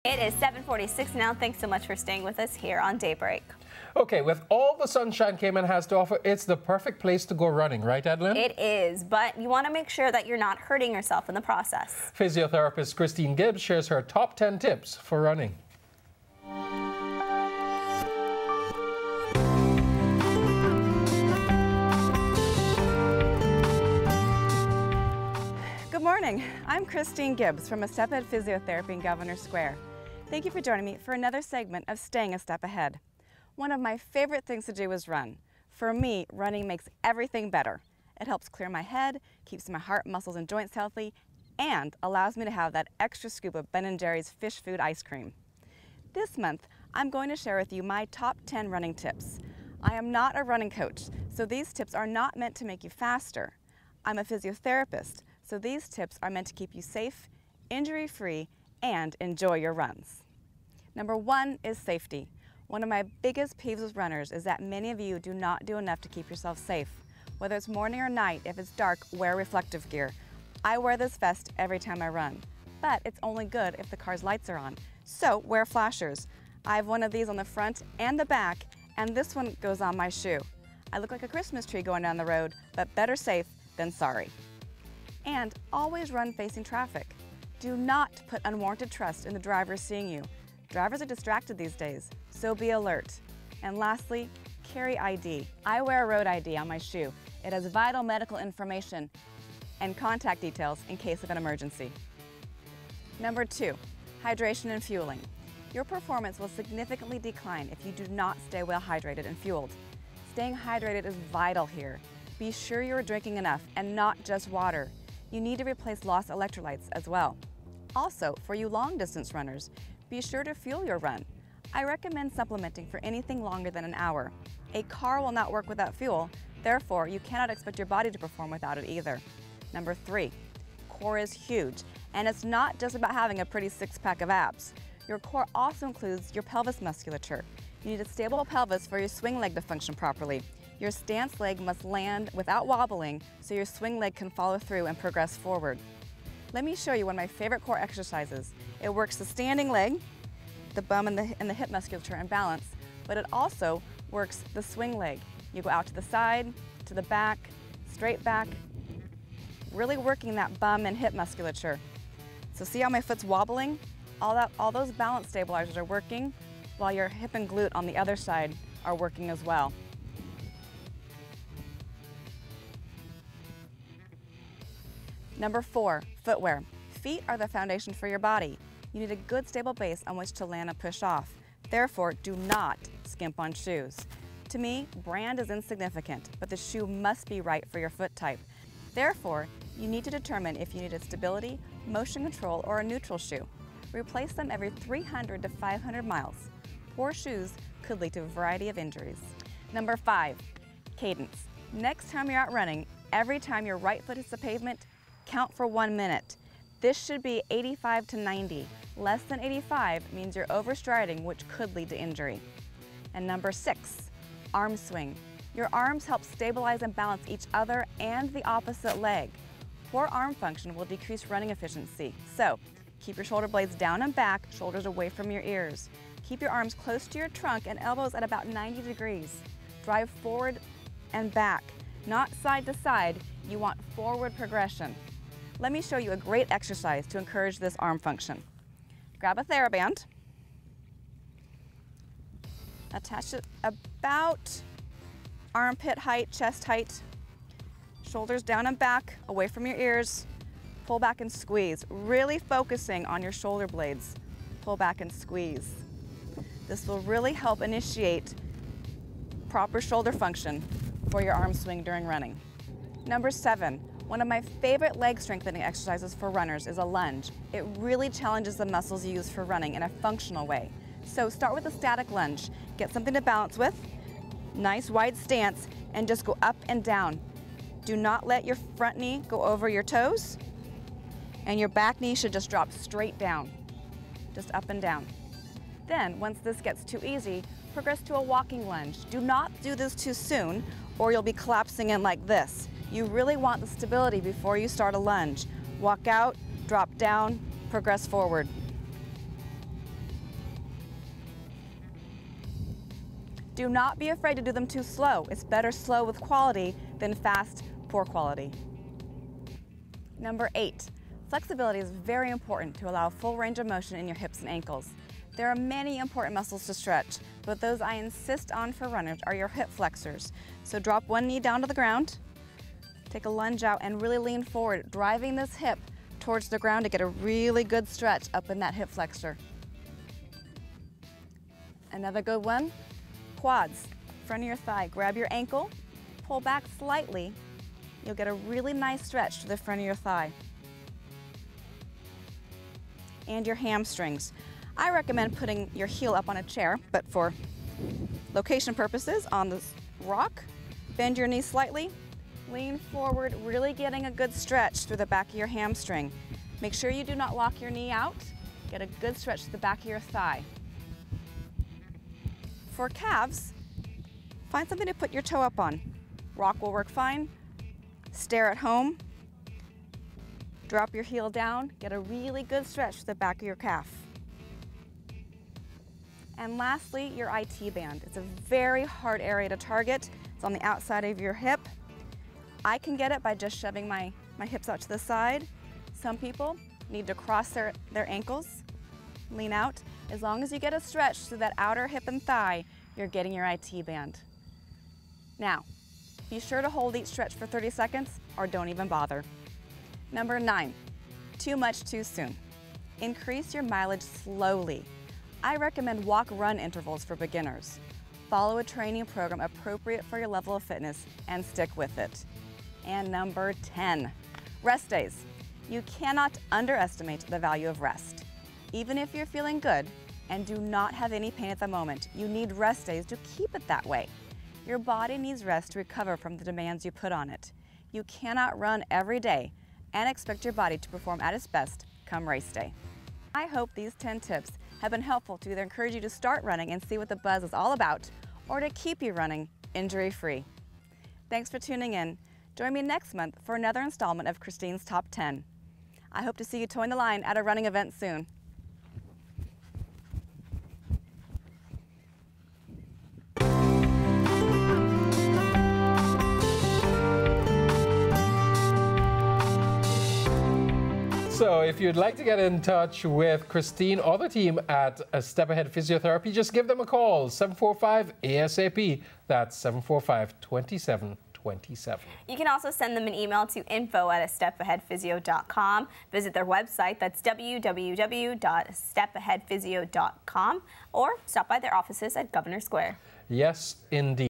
It is 7:46 now. Thanks so much for staying with us here on Daybreak. Okay, with all the sunshine Cayman has to offer, it's the perfect place to go running, right, Adeline? It is, but you want to make sure that you're not hurting yourself in the process. Physiotherapist Christine Gibbs shares her top 10 tips for running. Good morning. I'm Christine Gibbs from A Step Ahead Physiotherapy in Governor Square. Thank you for joining me for another segment of Staying a Step Ahead. One of my favorite things to do is run. For me, running makes everything better. It helps clear my head, keeps my heart, muscles, and joints healthy, and allows me to have that extra scoop of Ben & Jerry's fish food ice cream. This month, I'm going to share with you my top 10 running tips. I am not a running coach, so these tips are not meant to make you faster. I'm a physiotherapist, so these tips are meant to keep you safe, injury-free, and enjoy your runs. Number 1 is safety. One of my biggest peeves with runners is that many of you do not do enough to keep yourself safe. Whether it's morning or night, if it's dark, wear reflective gear. I wear this vest every time I run, but it's only good if the car's lights are on. So wear flashers. I have one of these on the front and the back, and this one goes on my shoe. I look like a Christmas tree going down the road, but better safe than sorry. And always run facing traffic. Do not put unwarranted trust in the drivers seeing you. Drivers are distracted these days, so be alert. And lastly, carry ID. I wear a road ID on my shoe. It has vital medical information and contact details in case of an emergency. Number 2, hydration and fueling. Your performance will significantly decline if you do not stay well hydrated and fueled. Staying hydrated is vital here. Be sure you're drinking enough and not just water. You need to replace lost electrolytes as well. Also, for you long-distance runners, be sure to fuel your run. I recommend supplementing for anything longer than an hour. A car will not work without fuel, therefore you cannot expect your body to perform without it either. Number 3, core is huge, and it's not just about having a pretty six-pack of abs. Your core also includes your pelvis musculature. You need a stable pelvis for your swing leg to function properly. Your stance leg must land without wobbling so your swing leg can follow through and progress forward. Let me show you one of my favorite core exercises. It works the standing leg, the bum and the hip musculature and balance, but it also works the swing leg. You go out to the side, to the back, straight back, really working that bum and hip musculature. So see how my foot's wobbling? All those balance stabilizers are working while your hip and glute on the other side are working as well. Number 4, footwear. Feet are the foundation for your body. You need a good stable base on which to land and push off. Therefore, do not skimp on shoes. To me, brand is insignificant, but the shoe must be right for your foot type. Therefore, you need to determine if you need a stability, motion control, or a neutral shoe. Replace them every 300 to 500 miles. Poor shoes could lead to a variety of injuries. Number 5, cadence. Next time you're out running, every time your right foot hits the pavement, count for 1 minute. This should be 85 to 90. Less than 85 means you're overstriding, which could lead to injury. And number 6, arm swing. Your arms help stabilize and balance each other and the opposite leg. Poor arm function will decrease running efficiency. So keep your shoulder blades down and back, shoulders away from your ears. Keep your arms close to your trunk and elbows at about 90 degrees. Drive forward and back, not side to side. You want forward progression. Let me show you a great exercise to encourage this arm function. Grab a TheraBand, attach it about armpit height, chest height, shoulders down and back, away from your ears, pull back and squeeze, really focusing on your shoulder blades. Pull back and squeeze. This will really help initiate proper shoulder function for your arm swing during running. Number 7, one of my favorite leg strengthening exercises for runners is a lunge. It really challenges the muscles you use for running in a functional way. So start with a static lunge. Get something to balance with, nice wide stance, and just go up and down. Do not let your front knee go over your toes, and your back knee should just drop straight down, just up and down. Then, once this gets too easy, progress to a walking lunge. Do not do this too soon, or you'll be collapsing in like this. You really want the stability before you start a lunge. Walk out, drop down, progress forward. Do not be afraid to do them too slow. It's better slow with quality than fast, poor quality. Number 8, flexibility is very important to allow full range of motion in your hips and ankles. There are many important muscles to stretch, but those I insist on for runners are your hip flexors. So drop one knee down to the ground, take a lunge out and really lean forward, driving this hip towards the ground to get a really good stretch up in that hip flexor. Another good one, quads, front of your thigh. Grab your ankle, pull back slightly. You'll get a really nice stretch to the front of your thigh. And your hamstrings. I recommend putting your heel up on a chair, but for location purposes, on this rock, bend your knee slightly, lean forward, really getting a good stretch through the back of your hamstring. Make sure you do not lock your knee out. Get a good stretch to the back of your thigh. For calves, find something to put your toe up on. Rock will work fine. Stair at home. Drop your heel down. Get a really good stretch to the back of your calf. And lastly, your IT band. It's a very hard area to target. It's on the outside of your hip. I can get it by just shoving my hips out to the side. Some people need to cross their ankles, lean out. As long as you get a stretch through that outer hip and thigh, you're getting your IT band. Now, be sure to hold each stretch for 30 seconds or don't even bother. Number 9, too much too soon. Increase your mileage slowly. I recommend walk-run intervals for beginners. Follow a training program appropriate for your level of fitness and stick with it. And number 10, rest days. You cannot underestimate the value of rest. Even if you're feeling good and do not have any pain at the moment, you need rest days to keep it that way. Your body needs rest to recover from the demands you put on it. You cannot run every day and expect your body to perform at its best come race day. I hope these 10 tips have been helpful to either encourage you to start running and see what the buzz is all about, or to keep you running injury-free. Thanks for tuning in. Join me next month for another installment of Christine's Top 10. I hope to see you toeing the line at a running event soon. So if you'd like to get in touch with Christine or the team at Step Ahead Physiotherapy, just give them a call, 745-ASAP. That's 745-2727. You can also send them an email to info@astepaheadphysio.com. Visit their website, that's www.stepaheadphysio.com, or stop by their offices at Governor Square. Yes, indeed.